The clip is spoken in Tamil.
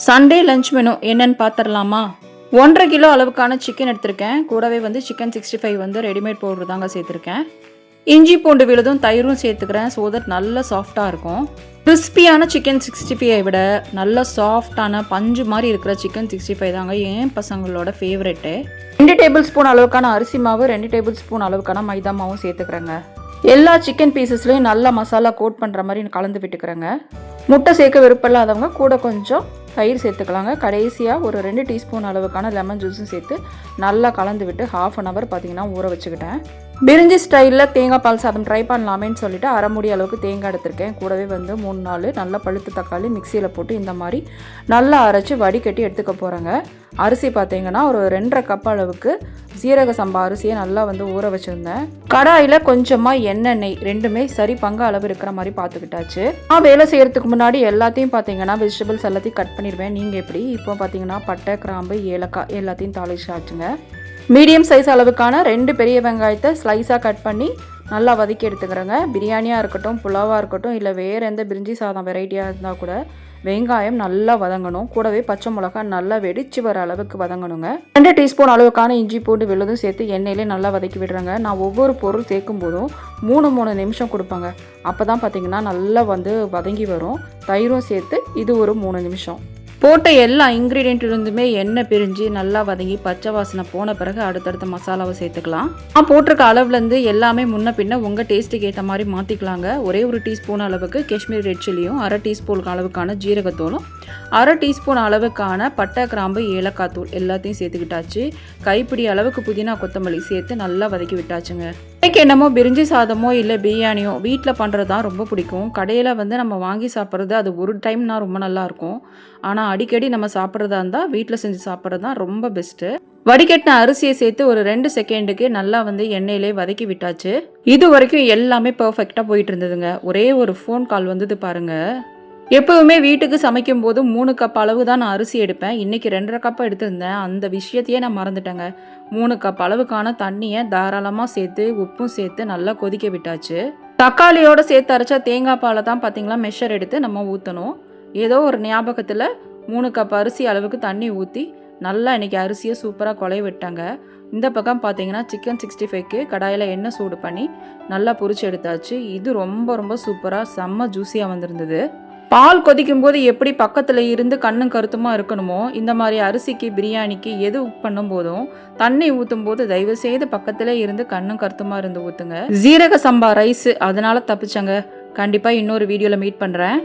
சண்டே லஞ்ச் மெனு என்னன்னு பார்த்துடலாமா? 1.5 கிலோ அளவுக்கான சிக்கன் எடுத்திருக்கேன். கூடவே சிக்கன் 65 ரெடிமேட் பவுடர் தாங்க சேர்த்துருக்கேன். இஞ்சி பூண்டு விழுதும் தயிரும் சேர்த்துக்கிறேன். ஸோ தட் நல்ல சாஃப்டாக இருக்கும். கிறிஸ்பியான சிக்கன் 65 விட நல்ல சாஃப்டான பஞ்சு மாதிரி இருக்கிற சிக்கன் 65 தாங்க என் பசங்களோட ஃபேவரெட்டு. 2 டேபிள் ஸ்பூன் அளவுக்கான அரிசி மாவு, 2 டேபிள் ஸ்பூன் அளவுக்கான மைதா மாவும் சேர்த்துக்கிறேங்க. எல்லா சிக்கன் பீசஸ்லையும் நல்லா மசாலா கோட் பண்ணுற மாதிரி கலந்து விட்டுக்கிறேங்க. முட்டை சேர்க்க விருப்பமில்லாதவங்க கூட கொஞ்சம் தயிர் சேர்த்துக்கலாங்க. கடைசியாக ஒரு 2 டீஸ்பூன் அளவுக்கான லெமன் ஜூஸும் சேர்த்து நல்லா கலந்து விட்டு 1/2 hour பார்த்தீங்கன்னா ஊற வச்சுக்கிட்டேன். பிரிஞ்சி ஸ்டைலில் தேங்காய் பால் சாதம் ட்ரை பண்ணலாமேன்னு சொல்லிட்டு அரை மூடி அளவுக்கு தேங்காய் எடுத்திருக்கேன். கூடவே 3-4 நல்லா பழுத்த தக்காளி மிக்சியில் போட்டு இந்த மாதிரி நல்லா அரைச்சி வடிகட்டி எடுத்துக்க போகிறேங்க. அரிசி பார்த்தீங்கன்னா ஒரு 2.5 கப் அளவுக்கு சீரக சம்பா அரிசியை நல்லா ஊற வச்சுருந்தேன். கடாயில் கொஞ்சமாக எண்ணெய் ரெண்டுமே சரி பங்கு அளவு இருக்கிற மாதிரி பார்த்துக்கிட்டாச்சு. நான் வேலை செய்கிறதுக்கு முன்னாடி எல்லாத்தையும் பார்த்தீங்கன்னா வெஜிடபிள்ஸ் எல்லாத்தையும் கட் பண்ணிடுவேன். நீங்கள் எப்படி இப்போ பார்த்தீங்கன்னா பட்டை, கிராம்பு, ஏலக்காய் எல்லாத்தையும் தாளிச்சாச்சுங்க. மீடியம் சைஸ் அளவுக்கான 2 பெரிய வெங்காயத்தை ஸ்லைஸாக கட் பண்ணி நல்லா வதக்கி எடுத்துக்கிறேங்க. பிரியாணியாக இருக்கட்டும், புலாவாக இருக்கட்டும், இல்லை வேறு எந்த பிரிஞ்சி சாதம் வெரைட்டியாக இருந்தால் கூட வெங்காயம் நல்லா வதங்கணும். கூடவே பச்சை மிளகாய் நல்லா வெடிச்சு வர அளவுக்கு வதங்கணுங்க. 2 டீஸ்பூன் அளவுக்கான இஞ்சி பூண்டு விழுதும் சேர்த்து எண்ணெயிலே நல்லா வதக்கி விடுறேங்க. நான் ஒவ்வொரு பொருள் சேர்க்கும் போதும் 3 நிமிஷம் கொடுப்பேங்க. அப்போ தான் பார்த்தீங்கன்னா நல்லா வதங்கி வரும். தயிரும் சேர்த்து இது ஒரு 3 நிமிஷம் போட்ட எல்லா இன்க்ரீடியன்ட்லேருந்துமே எண்ணெய் பிரிஞ்சு நல்லா வதங்கி பச்சை வாசனை போன பிறகு அடுத்தடுத்த மசாலாவை சேர்த்துக்கலாம். நான் போட்டிருக்க அளவுலேருந்து எல்லாமே முன்ன பின்ன உங்கள் டேஸ்ட்டுக்கு ஏற்ற மாதிரி மாற்றிக்கலாங்க. ஒரே ஒரு டீஸ்பூன் அளவுக்கு காஷ்மீர் ரெட் சில்லியும், அரை டீஸ்பூன் அளவுக்கான ஜீரகத்தூளும், அரை டீஸ்பூன் அளவுக்கான பட்டை, கிராம்பு, ஏலக்காய் தூள் எல்லாத்தையும் சேர்த்துக்கிட்டாச்சு. கைப்பிடி அளவுக்கு புதினா கொத்தமல்லி சேர்த்து நல்லா வதக்கி விட்டாச்சுங்க. எனக்கு என்னமோ பிரிஞ்சி சாதமோ இல்லை பிரியாணியோ வீட்டில் பண்ணுறது தான் ரொம்ப பிடிக்கும். கடையில் நம்ம வாங்கி சாப்பிட்றது அது ஒரு டைம்னா ரொம்ப நல்லாயிருக்கும். ஆனால் அடிக்கடி நம்ம சாப்பிட்றதா இருந்தால் வீட்டில் செஞ்சு சாப்பிட்றது தான் ரொம்ப பெஸ்ட்டு. வடிகட்டின அரிசியை சேர்த்து ஒரு 2 செகண்டுக்கு நல்லா எண்ணெயிலே வதக்கி விட்டாச்சு. இது வரைக்கும் எல்லாமே பர்ஃபெக்டாக போயிட்டு இருந்ததுங்க. ஒரே ஒரு ஃபோன் கால் பாருங்கள். எப்போவுமே வீட்டுக்கு சமைக்கும் போது 3 கப் அளவு தான் நான் அரிசி எடுப்பேன். இன்றைக்கி 2.5 கப் எடுத்திருந்தேன். அந்த விஷயத்தையே நான் மறந்துட்டேங்க. 3 கப் அளவுக்கான தண்ணியை தாராளமாக சேர்த்து உப்பும் சேர்த்து நல்லா கொதிக்க விட்டாச்சு. தக்காளியோடு சேர்த்து அரைச்சா தேங்காய் பாலை தான் பார்த்தீங்களா மெஷர் எடுத்து நம்ம ஊற்றணும். ஏதோ ஒரு ஞாபகத்தில் 3 கப் அரிசி அளவுக்கு தண்ணி ஊற்றி நல்லா இன்றைக்கி அரிசியை சூப்பராக குழைய விட்டாங்க. இந்த பக்கம் பார்த்தீங்கன்னா சிக்கன் 65க்கு கடாயில் எண்ணெய் சூடு பண்ணி நல்லா பொரிச்சு எடுத்தாச்சு. இது ரொம்ப சூப்பராக செம்ம ஜூஸியாக வந்திருந்தது. பால் கொதிக்கும் போது எப்படி பக்கத்தில் இருந்து கண்ணும் கருத்துமா இருக்கணுமோ, இந்த மாதிரி அரிசிக்கு பிரியாணிக்கு எது பண்ணும் போதும் தண்ணி ஊற்றும் போது தயவு செய்து பக்கத்திலே இருந்து கண்ணும் கருத்துமா இருந்து ஊற்றுங்க. ஜீரக சம்பா ரைஸ் அதனால தப்பிச்சங்க. கண்டிப்பாக இன்னொரு வீடியோவில் மீட் பண்ணுறேன்.